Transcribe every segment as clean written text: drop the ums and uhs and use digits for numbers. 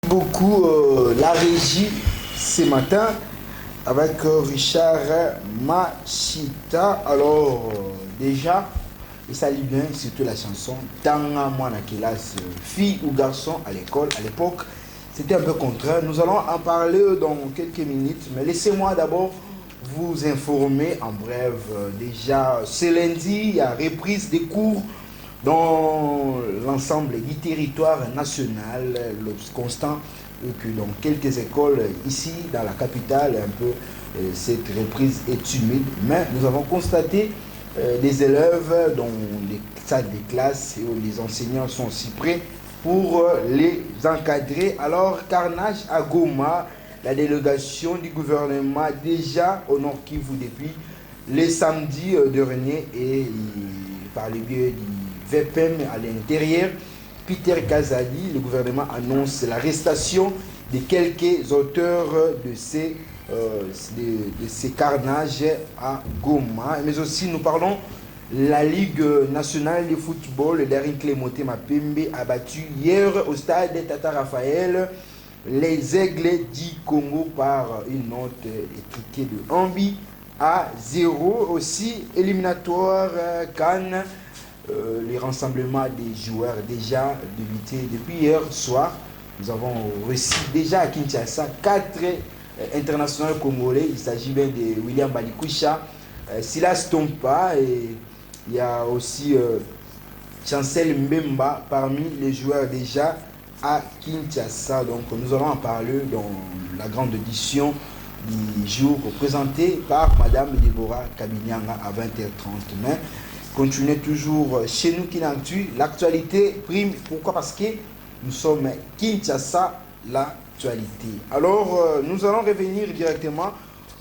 Beaucoup la régie ce matin avec Richard Machita. Alors déjà, il s'allie bien, surtout la chanson Tanga moi na classe, fille ou garçon à l'école. À l'époque, c'était un peu contraire. Nous allons en parler dans quelques minutes, mais laissez-moi d'abord vous informer en bref. Déjà, ce lundi, il y a reprise des cours dans l'ensemble du territoire national. Le constant que dans quelques écoles ici dans la capitale, un peu cette reprise est humide, mais nous avons constaté des élèves dans les salles de classe et où les enseignants sont aussi prêts pour les encadrer. Alors, carnage à Goma, la délégation du gouvernement déjà au Nord Kivu depuis les samedis derniers et par le biais du VPM à l'intérieur, Peter Kazadi, le gouvernement annonce l'arrestation de quelques auteurs de ces carnages à Goma. Mais aussi, nous parlons la Ligue nationale de football. Darin Clémoté Mapembe a battu hier au stade Tata Raphaël les Aigles du Congo par une note étriquée de 1-0. Aussi, éliminatoire Cannes. Les rassemblements des joueurs déjà débuté depuis hier soir. Nous avons reçu déjà à Kinshasa 4 internationaux congolais. Il s'agit bien de William Balikwisha, Silas Tompa et il y a aussi Chancel Mbemba parmi les joueurs déjà à Kinshasa. Donc nous allons en parler dans la grande édition du jour présentée par Madame Deborah Kabinyanga à 20h30. Mais continuez toujours chez nous qui n'actu. L'actualité prime. Pourquoi? Parce que nous sommes Kinshasa, l'actualité. Alors, nous allons revenir directement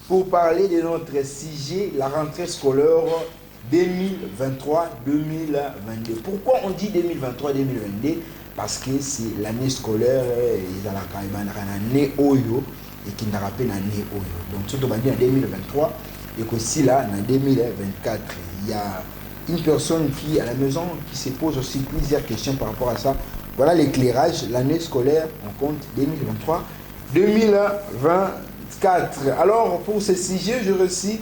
pour parler de notre sujet, la rentrée scolaire 2023-2022. Pourquoi on dit 2023-2022? Parce que c'est l'année scolaire, ils ont l'année Oyo et qui n'a rappelé l'année Oyo. Donc, surtout en 2023 et qu'aussi là, en 2024, il y a une personne qui à la maison qui se pose aussi plusieurs questions par rapport à ça. Voilà l'éclairage, l'année scolaire, on compte 2023-2024. Alors pour ce sujet, je reçus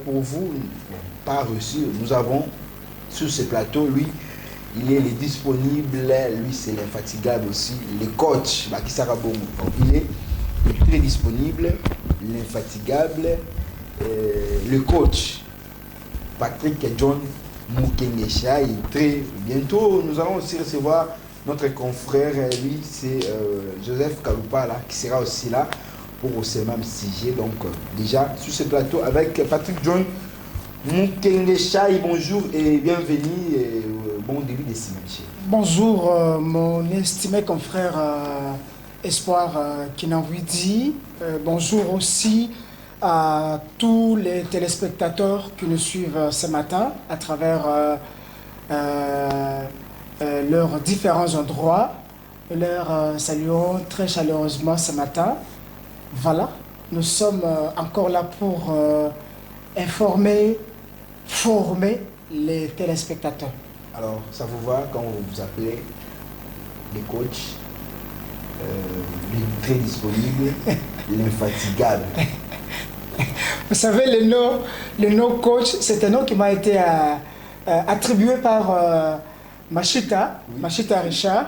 pour vous, pas reçu, nous avons sur ce plateau, lui, il est disponible, lui c'est l'infatigable aussi, le coach, qui sera bon. Donc, il est très disponible, l'infatigable, le coach. Patrick John Mukengesha. Et très bientôt, nous allons aussi recevoir notre confrère, lui, c'est Joseph Kaloupa, là, qui sera aussi là pour ce même sujet. Donc, déjà, sur ce plateau, avec Patrick John Mukengesha. Bonjour et bienvenue. Et, bon début de semaine. Bonjour, mon estimé confrère Espoir Kinanwidi. Bonjour aussi à tous les téléspectateurs qui nous suivent ce matin à travers leurs différents endroits. Leur saluons très chaleureusement ce matin. Voilà, nous sommes encore là pour informer, former les téléspectateurs. Alors, ça vous va quand vous vous appelez les coachs, très disponible, l'infatigable? Vous savez, le nom coach, c'est un nom qui m'a été attribué par Machita, oui. Machita Richard,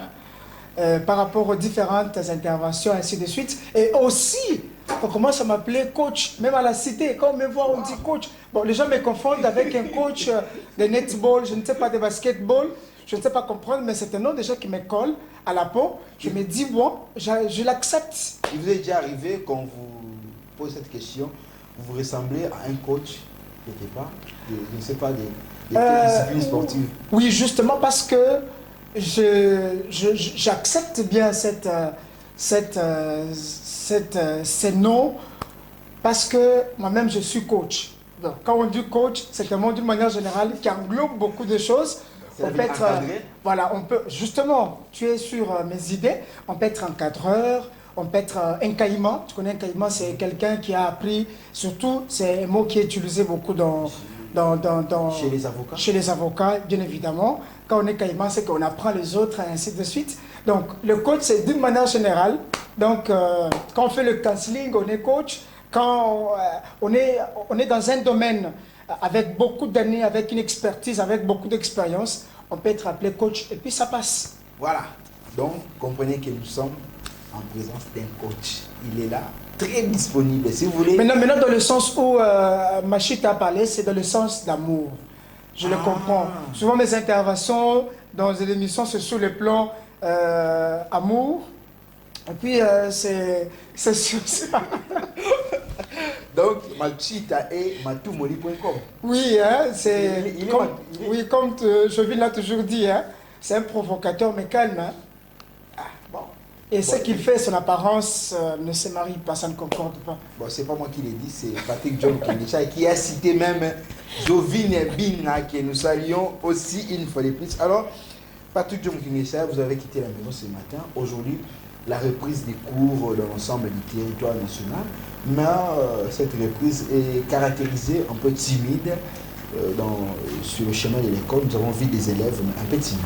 par rapport aux différentes interventions, ainsi de suite. Et aussi, on commence à m'appeler coach, même à la cité. Quand on me voit, on dit coach. Bon, les gens me confondent avec un coach de netball, je ne sais pas, de basketball. Je ne sais pas comprendre, mais c'est un nom déjà qui me colle à la peau. Je me dis, bon, je l'accepte. Il vous est déjà arrivé, quand vous posez cette question, vous ressemblez à un coach, quelque part, je ne sais pas, des disciplines sportives? Oui, justement parce que j'accepte bien ces noms, parce que moi-même je suis coach. Donc, quand on dit coach, c'est un mot d'une manière générale qui englobe beaucoup de choses. On peut être, voilà, on peut, justement, tu es sur mes idées, on peut être encadreur, on peut être un caïman. Tu connais un caïman, c'est quelqu'un qui a appris, surtout, c'est un mot qui est utilisé beaucoup chez les avocats. Chez les avocats, bien évidemment. Quand on est caïman, c'est qu'on apprend les autres, et ainsi de suite. Donc, le coach, c'est d'une manière générale. Donc, quand on fait le counseling, on est coach. Quand on est dans un domaine avec beaucoup d'années, avec une expertise, avec beaucoup d'expérience, on peut être appelé coach et puis ça passe. Voilà. Donc, comprenez que nous sommes en présence d'un coach. Il est là, très disponible. Si vous voulez... Maintenant dans le sens où Machita a parlé, c'est dans le sens d'amour. Je le comprends. Souvent, mes interventions dans les émissions, c'est sur le plan amour. Et puis, c'est sur ça. Donc, Machita et matumoli.com. Oui, hein, c'est comme Jovin l'a toujours dit, hein, c'est un provocateur mais calme. Hein. Ah, bon. Et ce qu'il fait, son apparence ne se marie pas, ça ne concorde pas. Bon, c'est pas moi qui l'ai dit, c'est Patrick John qui a cité même Jovin Bina, que nous saluons aussi une fois de plus. Alors, Patrick John Kinesha, vous avez quitté la maison ce matin. Aujourd'hui, la reprise des cours dans l'ensemble du territoire national. Mais cette reprise est caractérisée un peu timide sur le chemin de l'école. Nous avons vu des élèves un peu timides.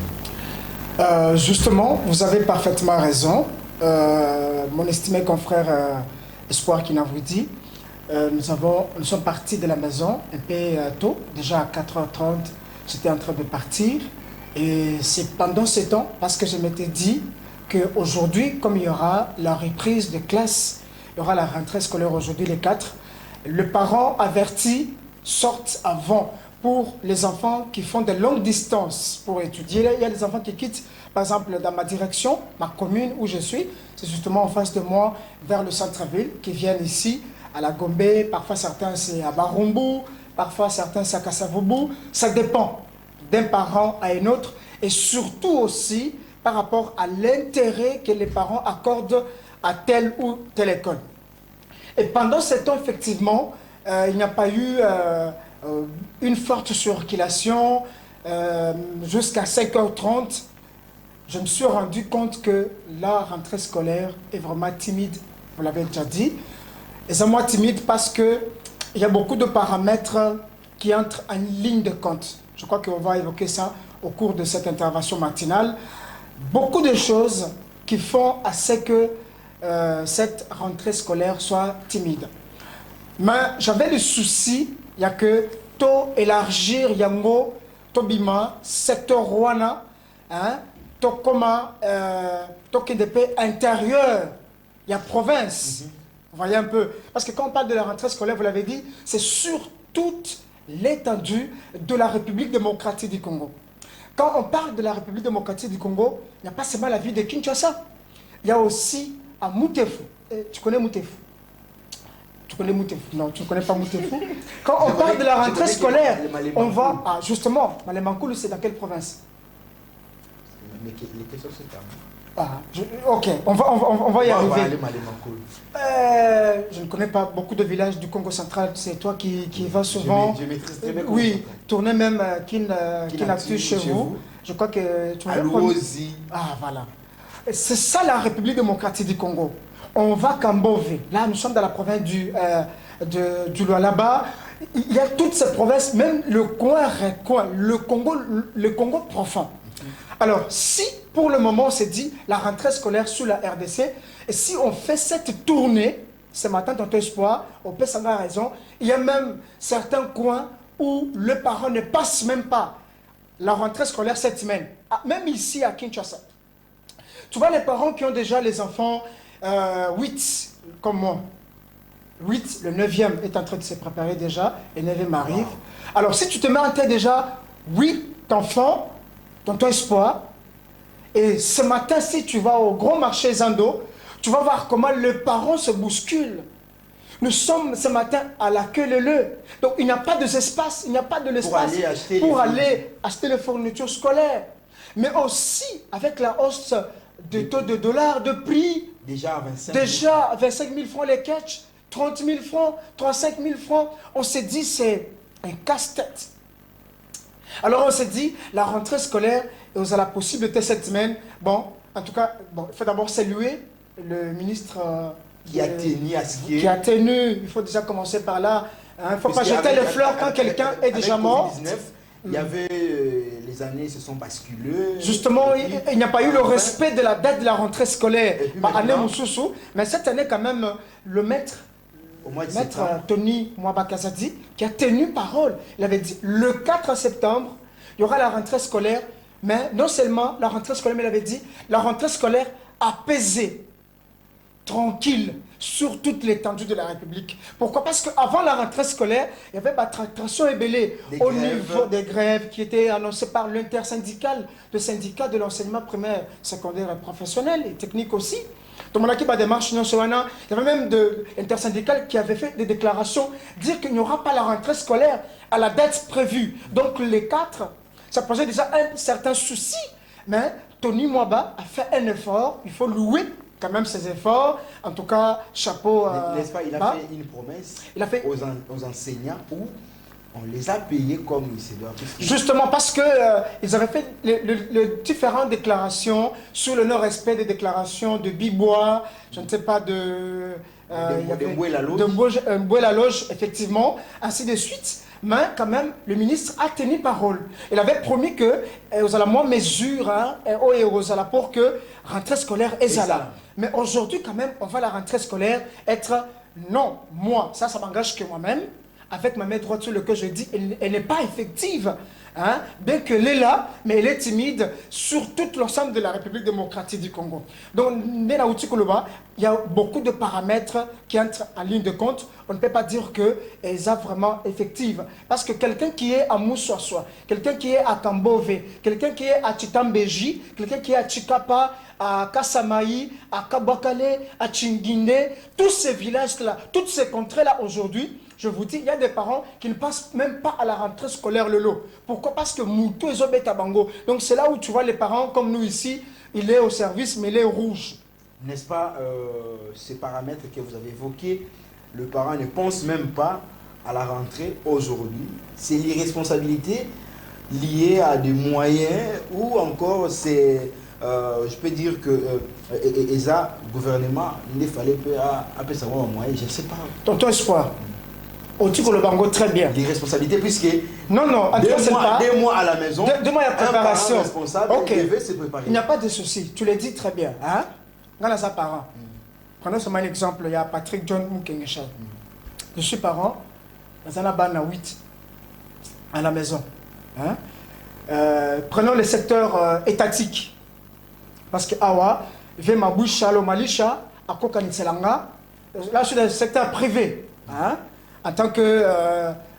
Justement, vous avez parfaitement raison. Mon estimé confrère Espoir qui n'a vous dit, nous sommes partis de la maison un peu tôt, déjà à 4h30, j'étais en train de partir. Et c'est pendant ce temps, parce que je m'étais dit qu'aujourd'hui, comme il y aura la reprise de classe, il y aura la rentrée scolaire aujourd'hui, les 4, le parent averti sortent avant pour les enfants qui font de longues distances pour étudier. Il y a des enfants qui quittent, par exemple, dans ma direction, ma commune où je suis, c'est justement en face de moi, vers le centre-ville, qui viennent ici, à la Gombe, parfois certains c'est à Barumbu, parfois certains c'est à Kassavoubou. Ça dépend d'un parent à un autre, et surtout aussi par rapport à l'intérêt que les parents accordent à telle ou telle école. Et pendant ce temps, effectivement, il n'y a pas eu une forte circulation jusqu'à 5h30. Je me suis rendu compte que la rentrée scolaire est vraiment timide, vous l'avez déjà dit. Et c'est moi timide parce qu'il y a beaucoup de paramètres qui entrent en ligne de compte. Je crois qu'on va évoquer ça au cours de cette intervention matinale. Beaucoup de choses qui font à ce que cette rentrée scolaire soit timide. Mais j'avais le souci, il y a que to élargir yango, to bima, secteur Rwanda, hein, to koma, to KDP intérieur, il y a province. Vous voyez un peu. Parce que quand on parle de la rentrée scolaire, vous l'avez dit, c'est sur toute l'étendue de la République démocratique du Congo. Quand on parle de la République démocratique du Congo, il n'y a pas seulement la ville de Kinshasa. Il y a aussi à Moutefu. Tu connais Moutefu? Tu connais Moutefu? Non, tu ne connais pas Moutefu. Quand on parle de la rentrée scolaire, on va... Ah, justement, Malemakoulou, c'est dans quelle province? Mais les questions se terminent. Ok, on va y arriver. Je ne connais pas beaucoup de villages du Congo central. C'est toi qui vas souvent. Je maîtrise très bien. Oui, tourner même Kinactu chez vous. Je crois que tu m'as dit. Ah, voilà. C'est ça la République démocratique du Congo. On va Kambove. Là, nous sommes dans la province du Lualaba. Il y a toutes ces provinces, même le coin, le Congo profond. Alors, si pour le moment on s'est dit la rentrée scolaire sous la RDC, et si on fait cette tournée, ce matin, Tonton Espoir, on peut s'en avoir raison, il y a même certains coins où le parent ne passe même pas la rentrée scolaire cette semaine, même ici à Kinshasa. Tu vois les parents qui ont déjà les enfants 8, comme moi. 8, le 9e est en train de se préparer déjà, et le 9e arrive. Alors, si tu te mets en tête déjà 8 enfants, Tonton Espoir, et ce matin, si tu vas au gros marché Zando, tu vas voir comment le parent se bouscule. Nous sommes ce matin à la queue leu. Donc, il n'y a pas d'espace, il n'y a pas de l'espace pour aller acheter les fournitures scolaires. Mais aussi, avec la hausse de taux de dollars, de prix, déjà 25 000 francs les catchs, 30 000 francs, 35 000 francs, on s'est dit c'est un casse-tête. Alors on s'est dit, la rentrée scolaire, et vous avez la possibilité cette semaine, bon, en tout cas, bon, il faut d'abord saluer le ministre qui a tenu à ce qui a tenu, il faut déjà commencer par là, il ne faut pas jeter les fleurs quand quelqu'un est déjà mort. Il y avait les les années se sont basculées. Justement, il n'y a pas eu le respect de la date de la rentrée scolaire. Mais cette année, quand même, le maître Tony Mwabakazadi, qui a tenu parole, il avait dit le 4 septembre, il y aura la rentrée scolaire, mais non seulement la rentrée scolaire, mais il avait dit la rentrée scolaire apaisée, tranquille, sur toute l'étendue de la République. Pourquoi? Parce qu'avant la rentrée scolaire, il y avait des tractations ébellées au niveau des grèves qui étaient annoncées par l'intersyndical, le syndicat de l'enseignement primaire, secondaire et professionnel et technique aussi. Donc, il y avait même de l'intersyndical qui avait fait des déclarations, dire qu'il n'y aura pas la rentrée scolaire à la date prévue. Donc les 4, ça posait déjà un certain souci. Mais Tony Mwaba a fait un effort, il faut louer quand même ses efforts. En tout cas, chapeau. N'est-ce pas, il a fait une promesse aux enseignants où on les a payés comme il se doit. Justement parce que ils avaient fait les différentes déclarations sur le non-respect des déclarations de Bibois, je ne sais pas, de Mboué-la-Loge, effectivement, ainsi de suite. Mais quand même, le ministre a tenu parole. Il avait promis que aux alamans mesure pour que rentrée scolaire est là. Mais aujourd'hui, quand même, on va la rentrée scolaire être non, moi, ça m'engage que moi-même. Avec ma main droite sur lequel je dis, elle n'est pas effective. Hein? Bien qu'elle est là, mais elle est timide sur tout l'ensemble de la République démocratique du Congo. Donc, il y a beaucoup de paramètres qui entrent en ligne de compte. On ne peut pas dire qu'elle est vraiment effective. Parce que quelqu'un qui est à Moussoissois, quelqu'un qui est à Tambove, quelqu'un qui est à Chitambeji, quelqu'un qui est à Chikapa, à Kasamaï, à Kabakale, à Chinginde, tous ces villages-là, toutes ces contrées-là aujourd'hui, je vous dis, il y a des parents qui ne passent même pas à la rentrée scolaire le lot. Pourquoi? Parce que Moutou et Zobetabango. Donc c'est là où tu vois les parents comme nous ici, il est au service, mais il est rouge. N'est-ce pas, ces paramètres que vous avez évoqués, le parent ne pense même pas à la rentrée aujourd'hui. C'est l'irresponsabilité liée à des moyens ou encore c'est, je peux dire que ESA, gouvernement, il fallait peu savoir un moyen, je ne sais pas. Tonton Espoir. Au le Bango, très bien. L'irresponsabilité, puisque non, deux mois à la maison, 2 mois, il y a préparation. Un responsable devait se préparer. Il n'y a pas de souci, tu l'as dit très bien. Hein? Dans sa parent. Prenons seulement un exemple, il y a Patrick John Moukengesha. Je suis parent, dans un ban à 8 à la maison. Hein? Prenons le secteur étatique. Parce que Awa, Vemaboucha, Lomalisha, à Kokanitselanga, là je suis dans le secteur privé. Hein? En tant que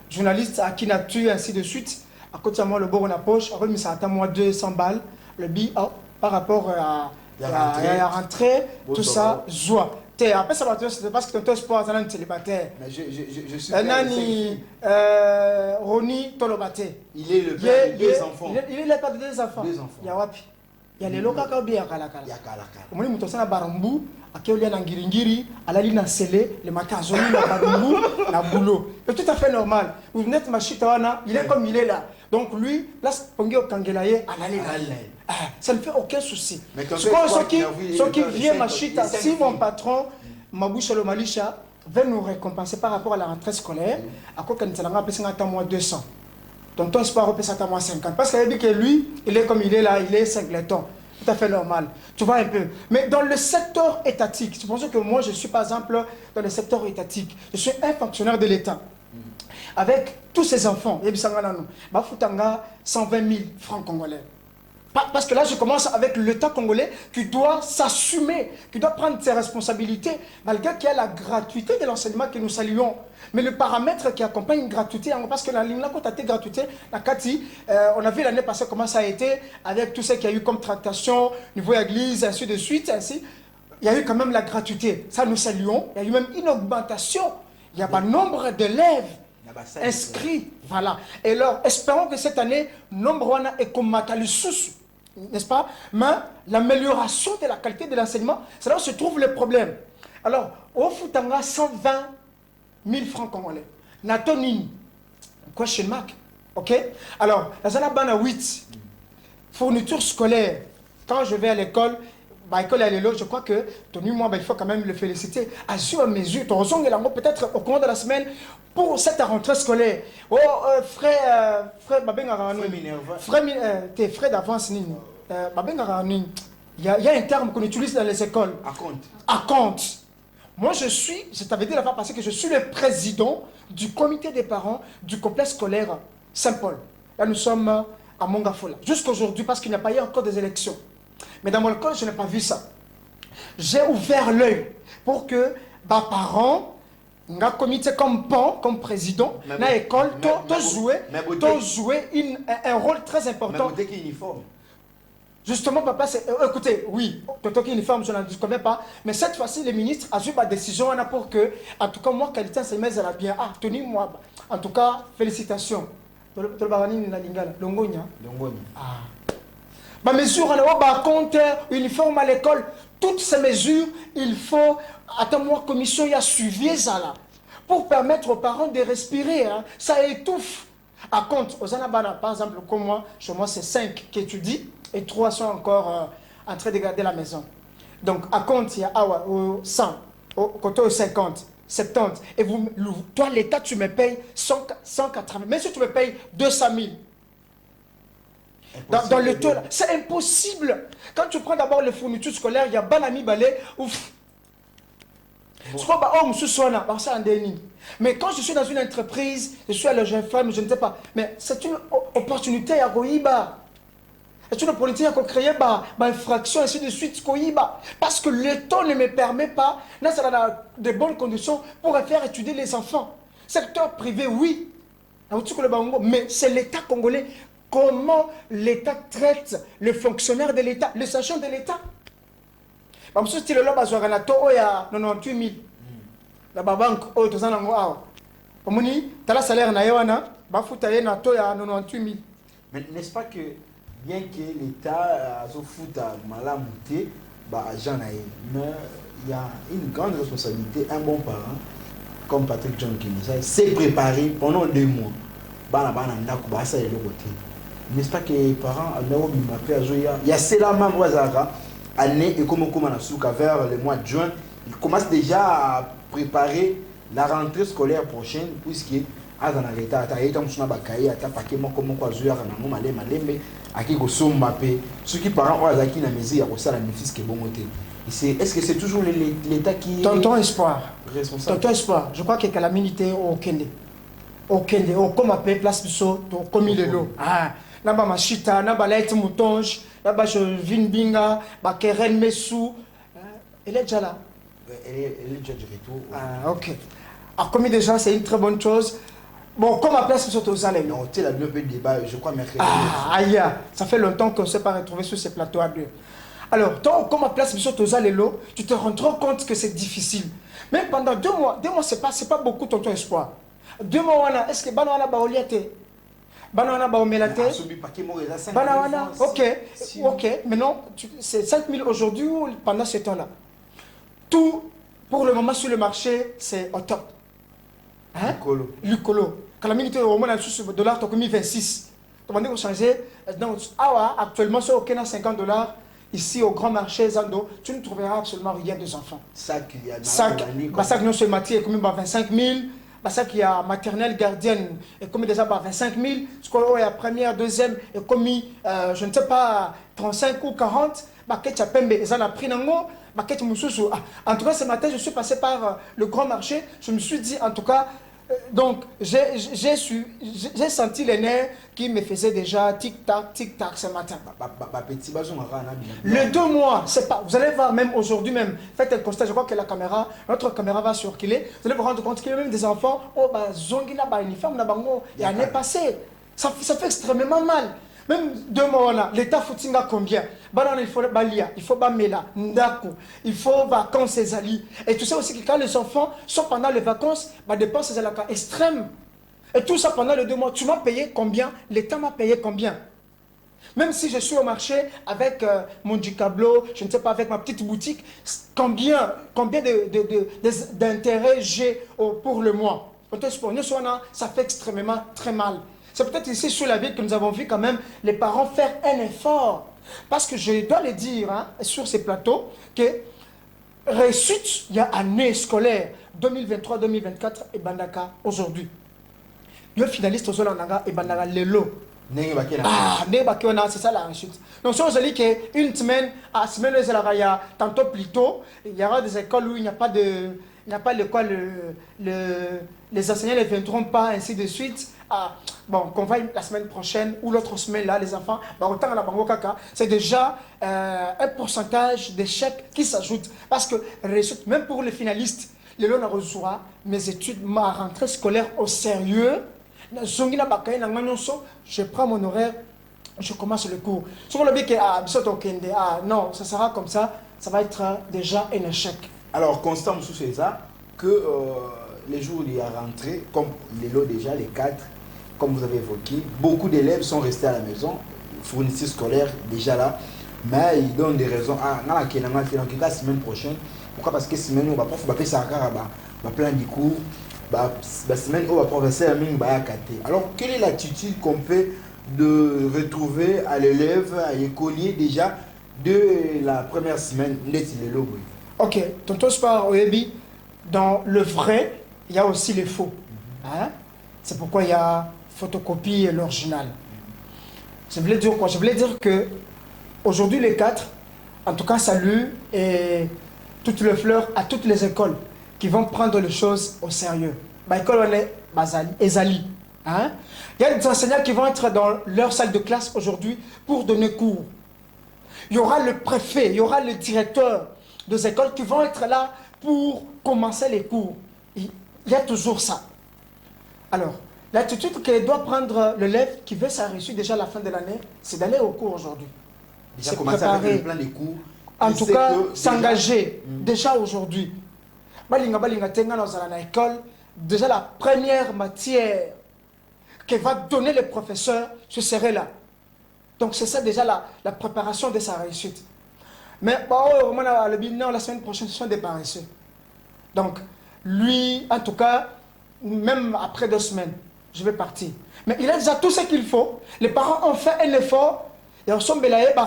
journaliste à Kinatu, ainsi de suite, à côté de moi, le bon on a poche, après, ça attend moi 200 balles, le billet par rapport à la rentrée, tout ça, joie. Après, ça va te c'est parce que ton sport, c'est un célibataire. Mais je suis. Roni Tolobate. Il est le père de 2 enfants. Il est le père de 2 enfants. Il y a Wapi. Il y a les locaux qui sont bien. Moi, je suis Barambu, Akéolia Nangiringiri, Alali Nansele, le Makazoni, la Barumbu, la Boulot. C'est tout à fait normal. Vous venez de Machitawana, il est comme il est là. Donc lui, là, Pongeo Kangelaye, Alali. Ça ne fait aucun souci. Mais ceux qui viennent Machita, si mon patron, Maboucha Lomalisha, veut nous récompenser par rapport à la rentrée scolaire, à quoi qu'on a moins 200. Tonton Espoir repère ça à moins 50. Parce qu'il a dit que lui, il est comme il est là, il est singleton. Tout à fait normal. Tu vois un peu. Mais dans le secteur étatique, tu penses que moi, je suis par exemple dans le secteur étatique. Je suis un fonctionnaire de l'État. Avec tous ses enfants, il y a 120 000 francs congolais. Parce que là, je commence avec l'État congolais qui doit s'assumer, qui doit prendre ses responsabilités, malgré qu'il y a la gratuité de l'enseignement que nous saluons. Mais le paramètre qui accompagne une gratuité, parce que la ligne là, quand tu as été gratuité, la Kati, on a vu l'année passée comment ça a été, avec tout ce qu'il y a eu comme tractation, niveau église, ainsi de suite, ainsi. Il y a eu quand même la gratuité. Ça, nous saluons. Il y a eu même une augmentation. Il y a un nombre d'élèves inscrits. Voilà. Et alors, espérons que cette année, nombre est comme Matalisous. N'est-ce pas? Mais l'amélioration de la qualité de l'enseignement, c'est là où se trouvent les problèmes. Alors, au Foutanga, 120 000 francs congolais. Natonini, question mark. Ok? Alors, la Zanabana 8, fourniture scolaire. Quand je vais à l'école, bah, école à l'élo, je crois que Tony, moi, bah, il faut quand même le féliciter. À sur mesure, ton raison peut-être au cours de la semaine pour cette rentrée scolaire. Oh, frère, tes frais d'avance, il y a un terme qu'on utilise dans les écoles. À compte. À compte. Moi, je t'avais dit la fois passée que je suis le président du comité des parents du complexe scolaire Saint-Paul. Là, nous sommes à Mongafola. Jusqu'aujourd'hui, parce qu'il n'y a pas eu encore des élections. Mais dans mon école, je n'ai pas vu ça. J'ai ouvert l'œil pour que mes parents, un comité comme PAN, comme président, dans l'école, jouer un rôle très important. Mais uniforme. Justement, papa, écoutez, oui, Toto qui uniforme, je n'en connais pas, mais cette fois-ci, le ministre a eu ma décision pour que, en tout cas, moi, qualité enseignement, elle a bien. Ah, Tony, moi, en tout cas, félicitations. Ah. Ma mesure, on a compte, uniforme à l'école, toutes ces mesures, il faut, attends-moi, commission, il y a suivi ça là, pour permettre aux parents de respirer, hein. Ça étouffe. À compte, aux Anabana, par exemple, comme moi, chez moi, c'est 5 qui étudient et 3 sont encore en train de garder la maison. Donc, à compte, il y a 100, au côté 50, 70. Et toi, l'État, tu me payes 180. Même si tu me payes 200 000. Dans le taux, c'est impossible. Quand tu prends d'abord les fournitures scolaires, il y a Banami Balé, ouf. Mais quand je suis dans une entreprise, je suis à la jeune femme, je ne sais pas. Mais c'est une opportunité à Goïba. C'est une opportunité à créer une infraction, ainsi de suite, Goïba. Parce que le temps ne me permet pas, dans de bonnes conditions, pour faire étudier les enfants. Secteur privé, oui. Mais c'est l'État congolais. Comment l'État traite le fonctionnaire de l'État, le sachant de l'État. Comme si tu le lobes à Zoaranato, il y a 98 000. La banque, oh, tu as un comme tu as le salaire, tu as un 98 000. Mais n'est-ce pas que, bien que l'État a fait malamouté, mais il y a une grande responsabilité, un bon parent, comme Patrick John Kinisa, s'est préparé pendant 2 mois. N'est-ce pas que les parents, il y a cela même année et comme vers le mois de juin, ils commencent déjà à préparer la rentrée scolaire prochaine puisque ceux qui parents est-ce que c'est toujours l'État qui Tonton Espoir. Responsable? Tonton Espoir, je crois que calamité au Kende. Au Kende, au comme appelé place Bisso, comme il est l'eau. Ah, là-bas, Machita, là-bas, Laït Moutonge, là-bas, je Vinbinga, Keren Messou. Elle est déjà là. Elle est déjà du retour. Ah, ok. Alors, comme déjà, c'est une très bonne chose. Bon, comme à place sur aux Alem. Non, tu sais, la bien peu de débat, je crois, mercredi. Ah, aïe, ça fait longtemps qu'on ne s'est pas retrouvé sur ces plateaux à deux. Alors, toi, comme à place sur aux Alem, tu te rends trop compte que c'est difficile. Même pendant 2 mois, c'est pas beaucoup ton espoir. 2 mois, est-ce que Banana Baoliate Banana Baomelate Banana, ok, mais non, c'est 5 000 aujourd'hui ou pendant ce temps-là. Tout, pour le moment, sur le marché, c'est au top. Hein? Lucolo. Quand la minute au moins sous $, tu as mis 26. Tu vas changer. Donc, actuellement, sur aucun 50 $, ici au grand marché Zando, tu ne trouveras absolument rien des enfants. Sac, non, ce matière est comme 25 000. Sac, il y a maternelle gardienne, et comme déjà 25 000. Ce qu'il y a première, deuxième, et comme je ne sais pas, 35 ou 40. En tout cas, ce matin, je suis passé par le grand marché. Je me suis dit, en tout cas, donc, j'ai senti les nerfs qui me faisaient déjà tic-tac ce matin. Le 2 mois, c'est pas. Vous allez voir, même aujourd'hui même, faites un constat, je crois que notre caméra va circuler. Vous allez vous rendre compte qu'il y a même des enfants, zongina, uniforme, il y a un année passée. Ça fait extrêmement mal. Même 2 mois, l'État foutinga combien? Il faut Balia, il faut Bamela, Ndaku, il faut vacances et Ali. Et tu sais aussi que quand les enfants sont pendant les vacances, dépenses sont extrêmes. Et tout ça pendant les 2 mois. Tu m'as payé combien? L'État m'a payé combien? Même si je suis au marché avec mon Dicablo, je ne sais pas, avec ma petite boutique, combien d'intérêts j'ai pour le mois? Ça fait extrêmement très mal. C'est peut-être ici sur la ville que nous avons vu quand même les parents faire un effort Parce que je dois le dire hein, sur ces plateaux que réussite, il y a année scolaire 2023-2024 et Bandaka aujourd'hui. Il y a finaliste aux Olandanga et Bandaka Lelo. Ah, c'est ça la réussite. Donc, si on se dit qu'une semaine, à semaine, il y a tantôt plus tôt, il y aura des écoles où il n'y a pas de. Il n'y a pas l'école, les enseignants ne viendront pas, ainsi de suite. Ah, bon, qu'on va la semaine prochaine ou l'autre semaine, là, les enfants, autant à la Bango Kaka, c'est déjà un pourcentage d'échecs qui s'ajoute. Parce que, même pour les finalistes, les lots reçoit mes études, ma rentrée scolaire au sérieux. Je prends mon horaire, je commence le cours. Sur le bic, non, ça sera comme ça va être déjà un échec. Alors, constant sous ça, que les jours où il y a rentré, comme les lots déjà, les 4, comme vous avez évoqué, beaucoup d'élèves sont restés à la maison, fournisseurs scolaires déjà là, mais ils donnent des raisons. Ah, dans la semaine prochaine, pourquoi? Parce que semaine où on va pas ça plein de cours, la semaine où on va professeur alors, quelle est l'attitude qu'on peut de retrouver à l'élève, à l'écolier déjà de la première semaine? Ok, tonton Spar Oebi, dans le vrai, il y a aussi les faux. Hein? C'est pourquoi il y a photocopie et l'original. Je voulais dire quoi? Je voulais dire que aujourd'hui les 4, en tout cas salut et toutes les fleurs à toutes les écoles qui vont prendre les choses au sérieux. L'école on est Ezali. Hein? Il y a des enseignants qui vont être dans leur salle de classe aujourd'hui pour donner cours. Il y aura le préfet, il y aura le directeur des écoles qui vont être là pour commencer les cours. Il y a toujours ça. Alors, l'attitude que doit prendre l'élève qui veut sa réussite déjà à la fin de l'année, c'est d'aller au cours aujourd'hui. Déjà commencer avec le plan des cours. En tout cas, s'engager déjà aujourd'hui. Déjà la première matière que va donner le professeur, ce serait là. Donc c'est ça déjà la préparation de sa réussite. Mais la semaine prochaine, ce sont des paresseux. Donc, lui, en tout cas, même après 2 semaines, je vais partir. Mais il a déjà tout ce qu'il faut. Les parents ont fait un effort. Ils ont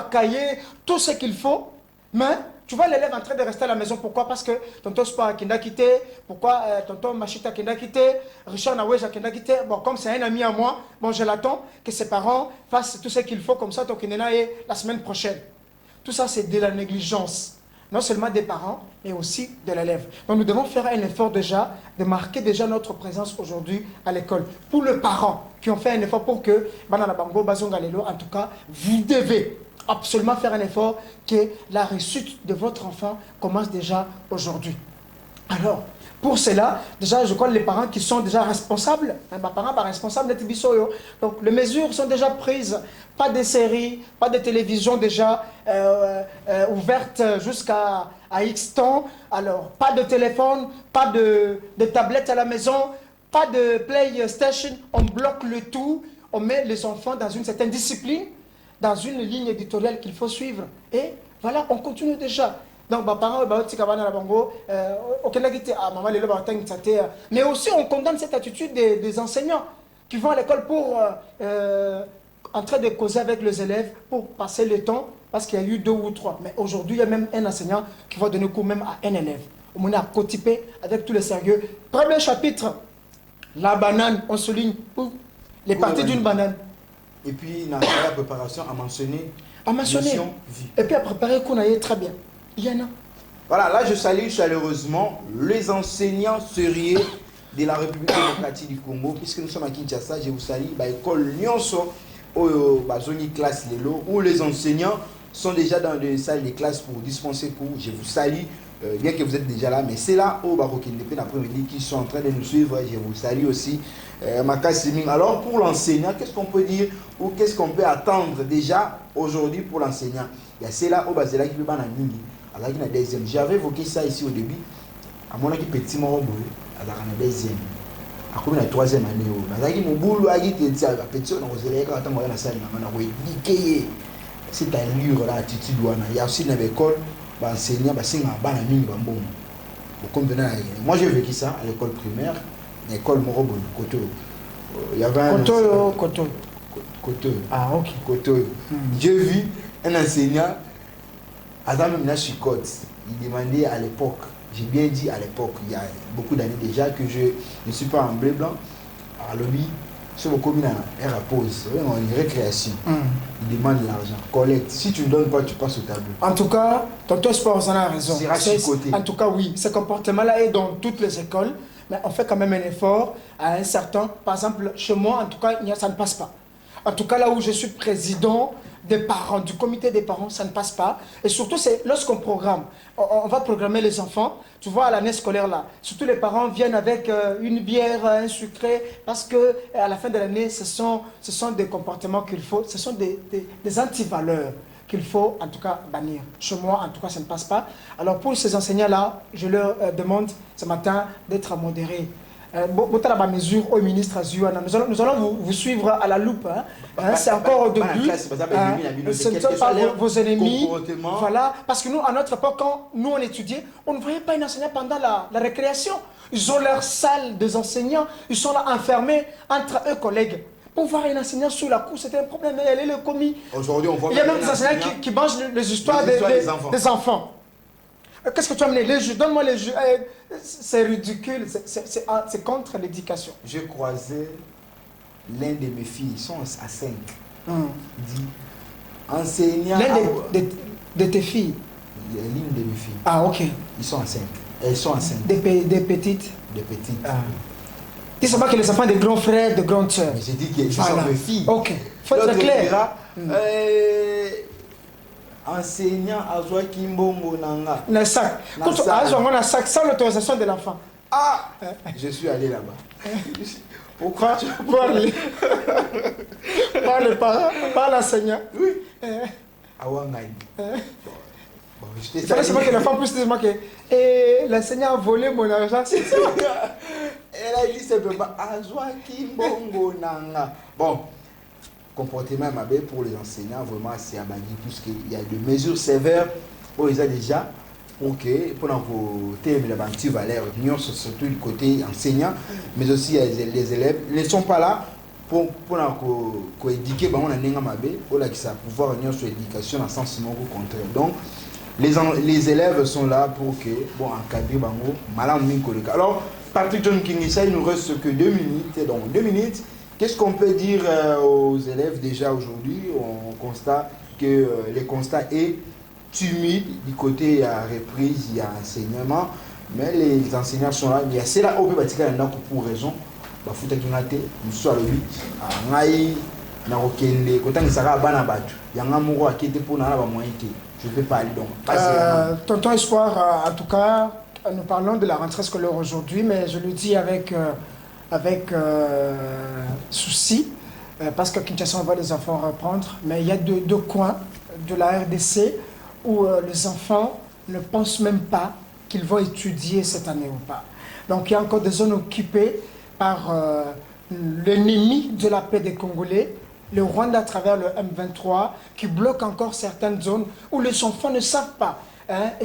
cahier, tout ce qu'il faut. Mais tu vois l'élève en train de rester à la maison. Pourquoi? Parce que tonton Spar qui n'a quitté. Pourquoi tonton Machita qui n'a quitté. Richard Naweja qui n'a quitté. Bon, comme c'est un ami à moi, bon, je l'attends que ses parents fassent tout ce qu'il faut. Comme ça, Tokinena est la semaine prochaine. Tout ça, c'est de la négligence. Non seulement des parents, mais aussi de l'élève. Donc nous devons faire un effort déjà, de marquer déjà notre présence aujourd'hui à l'école. Pour les parents qui ont fait un effort pour que, en tout cas, vous devez absolument faire un effort que la réussite de votre enfant commence déjà aujourd'hui. Alors, pour cela, déjà, je crois que les parents qui sont déjà responsables, parents responsables de Tibisoyo, donc les mesures sont déjà prises. Pas de séries, pas de télévision déjà ouvertes jusqu'à X temps. Alors, pas de téléphone, pas de tablette à la maison, pas de PlayStation. On bloque le tout. On met les enfants dans une certaine discipline, dans une ligne éditoriale qu'il faut suivre. Et voilà, on continue déjà. Donc, mais aussi on condamne cette attitude des enseignants qui vont à l'école pour en train de causer avec les élèves pour passer le temps parce qu'il y a eu 2 ou 3. Mais aujourd'hui, il y a même un enseignant qui va donner cours même à un élève. On a cotipé avec tout le sérieux. Premier chapitre, la banane, on souligne les parties d'une banane. Et puis, dans la préparation, à mentionner. Et puis à préparer qu'on aille très bien. Il y en a. Voilà, là je salue chaleureusement les enseignants sérieux de la République démocratique du Congo, puisque nous sommes à Kinshasa. Je vous salue, l'école Nyonso, zone classe Lelo, où les enseignants sont déjà dans des salles de classe pour dispenser cours. Je vous salue, bien que vous êtes déjà là, mais c'est là au Barokindépé l'après-midi qui sont en train de nous suivre. Je vous salue aussi. Alors pour l'enseignant, qu'est-ce qu'on peut dire ou qu'est-ce qu'on peut attendre déjà aujourd'hui pour l'enseignant? Il y a cela au Basela qui peut pas la deuxième. J'avais évoqué ça ici au début. À mon avis, petit morobo, à la deuxième. À la 3e année, mon boulot a été petit, on a attendre la salle, on a dit cette allure là, attitude, il y a aussi une école, enseignant, moi j'ai vécu ça à l'école primaire, l'école Morobo, Koto. Il y avait un. Koto. Koto. Ah, ok. Koto. J'ai vu un enseignant, Adam Mina Chicote, il demandait à l'époque, j'ai bien dit à l'époque, il y a beaucoup d'années déjà, que je ne suis pas en blé blanc, à lobby, sur le commun, elle repose, une récréation. Il demande l'argent, collecte. Si tu ne donnes pas, tu passes au tableau. En tout cas, tonton Espoir, vous en avez raison. C'est en tout cas, oui, ce comportement-là est dans toutes les écoles, mais on fait quand même un effort à un certain. Par exemple, chez moi, en tout cas, ça ne passe pas. En tout cas, là où je suis président des parents, du comité des parents, ça ne passe pas. Et surtout, c'est lorsqu'on programme, on va programmer les enfants, tu vois, à l'année scolaire là, surtout les parents viennent avec une bière, un sucré, parce que à la fin de l'année, ce sont des comportements qu'il faut, ce sont des antivaleurs qu'il faut en tout cas bannir. Chez moi, en tout cas, ça ne passe pas. Alors pour ces enseignants-là, je leur demande ce matin d'être modérés. Mesure au ministre Azua. Nous allons vous suivre à la loupe. C'est encore au début. Ce ne sont pas vos ennemis. Voilà. Parce que nous, à notre époque, quand nous on étudiait, on ne voyait pas un enseignant pendant la récréation. Ils ont leur salle des enseignants. Ils sont là enfermés entre eux collègues. Pour voir un enseignant sous la cour, c'était un problème. Elle est le commis. Aujourd'hui, on voit. Il y a même des enseignants qui mangent les histoires des enfants. Qu'est-ce que tu as amené? Les jeux, donne-moi les jeux. C'est ridicule, c'est contre l'éducation. J'ai croisé l'un de mes filles, ils sont à 5. Il dit, enseignant... L'un de tes filles? L'une de mes filles. Ah, ok. Ils sont à 5. Elles sont à 5. Des petites? Des petites. Ah. Dis seulement que les enfants des grands frères, de grandes sœurs. Mais j'ai dit que ce sont mes filles. Ok, faut être clair. Enseignant Azwa Kimbongo Nanga. Le sac. Quand tu as un sac sans l'autorisation de l'enfant. Ah, je suis allé là-bas. Pourquoi? Par les parents, par l'enseignant. Oui. Awangaï. Il fallait seulement que l'enfant puisse dire que l'enseignant a volé mon argent. C'est ça. Elle a dit simplement Azwa Kimbongo Nanga. Bon. Comportement MAB pour les enseignants, vraiment c'est abani, puisqu'il y a des mesures sévères pour les déjà, pour nos thèmes de la valeur, surtout du côté enseignant, mais aussi les élèves ne sont pas là pour éduquer pour pouvoir venir sur l'éducation dans le sens contraire. Donc, les élèves sont là pour encadrer alors, Patrick John Kingisa, il nous reste que 2 minutes, donc 2 minutes. Qu'est-ce qu'on peut dire aux élèves déjà aujourd'hui? On constate que le constat est timide du côté reprise, il y a enseignement, mais les enseignants sont là. Il y a cela au peut pour raison. Bafuta kingate, nous à l'obit, à Naï, Narokende, quand on sera à Banabatu, il y a un amour qui était pour n'avoir moyen que je ne peux pas aller donc. Tonton Espoir, en tout cas, nous parlons de la rentrée scolaire aujourd'hui, mais je le dis avec souci, parce que Kinshasa, on va les enfants reprendre, mais il y a deux coins de la RDC où les enfants ne pensent même pas qu'ils vont étudier cette année ou pas. Donc il y a encore des zones occupées par l'ennemi de la paix des Congolais, le Rwanda à travers le M23, qui bloque encore certaines zones où les enfants ne savent pas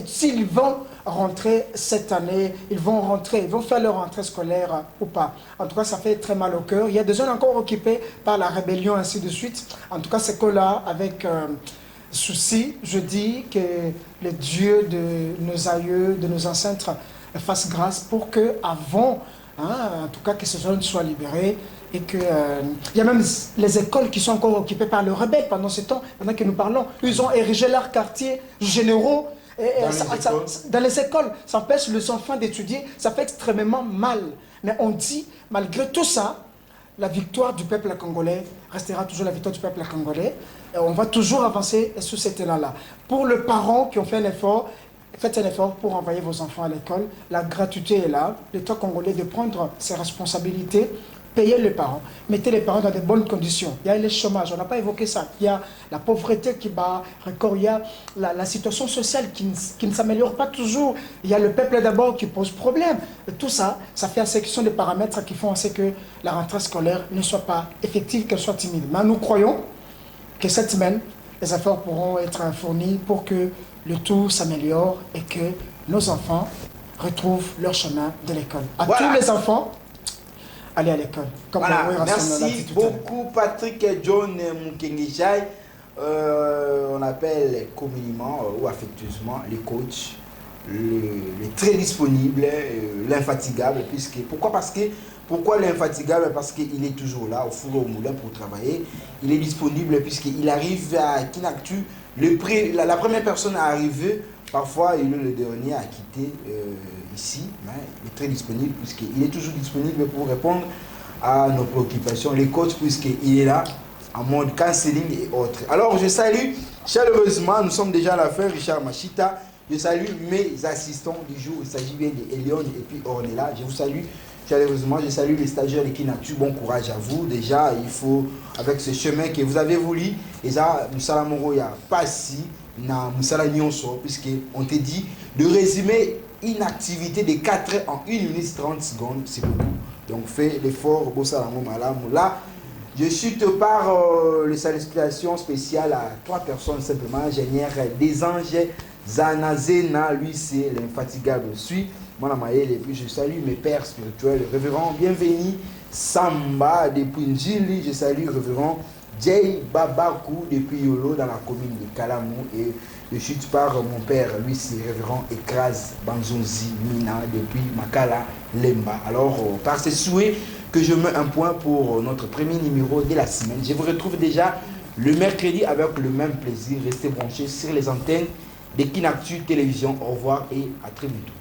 s'ils vont rentrer cette année, ils vont faire leur rentrée scolaire ou pas. En tout cas, ça fait très mal au cœur. Il y a des zones encore occupées par la rébellion, ainsi de suite. En tout cas, c'est que là, avec souci, je dis que le Dieu de nos aïeux, de nos ancêtres, fasse grâce pour que, avant, en tout cas, que ces zones soient libérées. Et que il y a même les écoles qui sont encore occupées par les rebelles pendant ce temps, pendant que nous parlons. Ils ont érigé leurs quartiers généraux. Dans les écoles, ça empêche les enfants d'étudier, ça fait extrêmement mal. Mais on dit, malgré tout ça, la victoire du peuple congolais restera toujours la victoire du peuple congolais. Et on va toujours avancer sur cet élan-là. Pour les parents qui ont fait un effort, faites un effort pour envoyer vos enfants à l'école. La gratuité est là. L'État congolais de prendre ses responsabilités. Payez les parents, mettez les parents dans de bonnes conditions. Il y a le chômage, on n'a pas évoqué ça. Il y a la pauvreté qui bat record, il y a la situation sociale qui ne s'améliore pas toujours. Il y a le peuple d'abord qui pose problème. Et tout ça, ça fait assez question de paramètres qui font assez que la rentrée scolaire ne soit pas effective, qu'elle soit timide. Mais nous croyons que cette semaine, les efforts pourront être fournis pour que le tout s'améliore et que nos enfants retrouvent leur chemin de l'école. Tous les enfants, aller à l'école. Voilà, merci beaucoup Patrick John Mukengejai. on appelle communément ou affectueusement les coachs, le très disponible, l'infatigable, pourquoi l'infatigable? Parce qu'il est toujours là, au four et au moulin pour travailler. Il est disponible puisqu'il arrive à Kinactu. La première personne à arriver, parfois il est le dernier à quitter ici. Mais il est très disponible puisqu'il est toujours disponible pour répondre à nos préoccupations. Les coachs, puisqu'il est là en mode cancelling et autres. Alors je salue chaleureusement, nous sommes déjà à la fin, Richard Machita. Je salue mes assistants du jour. Il s'agit bien d'Elion et puis Ornella. Je vous salue chaleureusement. Je salue les stagiaires de Kinactu. Bon courage à vous. Déjà, il faut, avec ce chemin que vous avez voulu, et ça, Moussala Moroya, pas si, na Moussala Nyonso, puisqu'on te dit de résumer une activité de 4 heures en 1 minute 30 secondes, c'est beaucoup. Donc, fais l'effort, Bossala Momala Moula. Je chute par les salutations spéciales à 3 personnes simplement. Ingénieur des anges. Zanazena, lui c'est l'infatigable suis. Mon amaïl, et puis je salue mes pères spirituels, le révérend bienvenu Samba depuis Njili, je salue le révérend Jay Babakou depuis Yolo dans la commune de Kalamou et je chute par mon père, lui c'est révérend Ekraz Banzonzi Mina depuis Makala Lemba. Alors par ces souhaits que je mets un point pour notre premier numéro de la semaine. Je vous retrouve déjà le mercredi avec le même plaisir. Restez branchés sur les antennes de Kinactu Télévision. Au revoir et à très bientôt.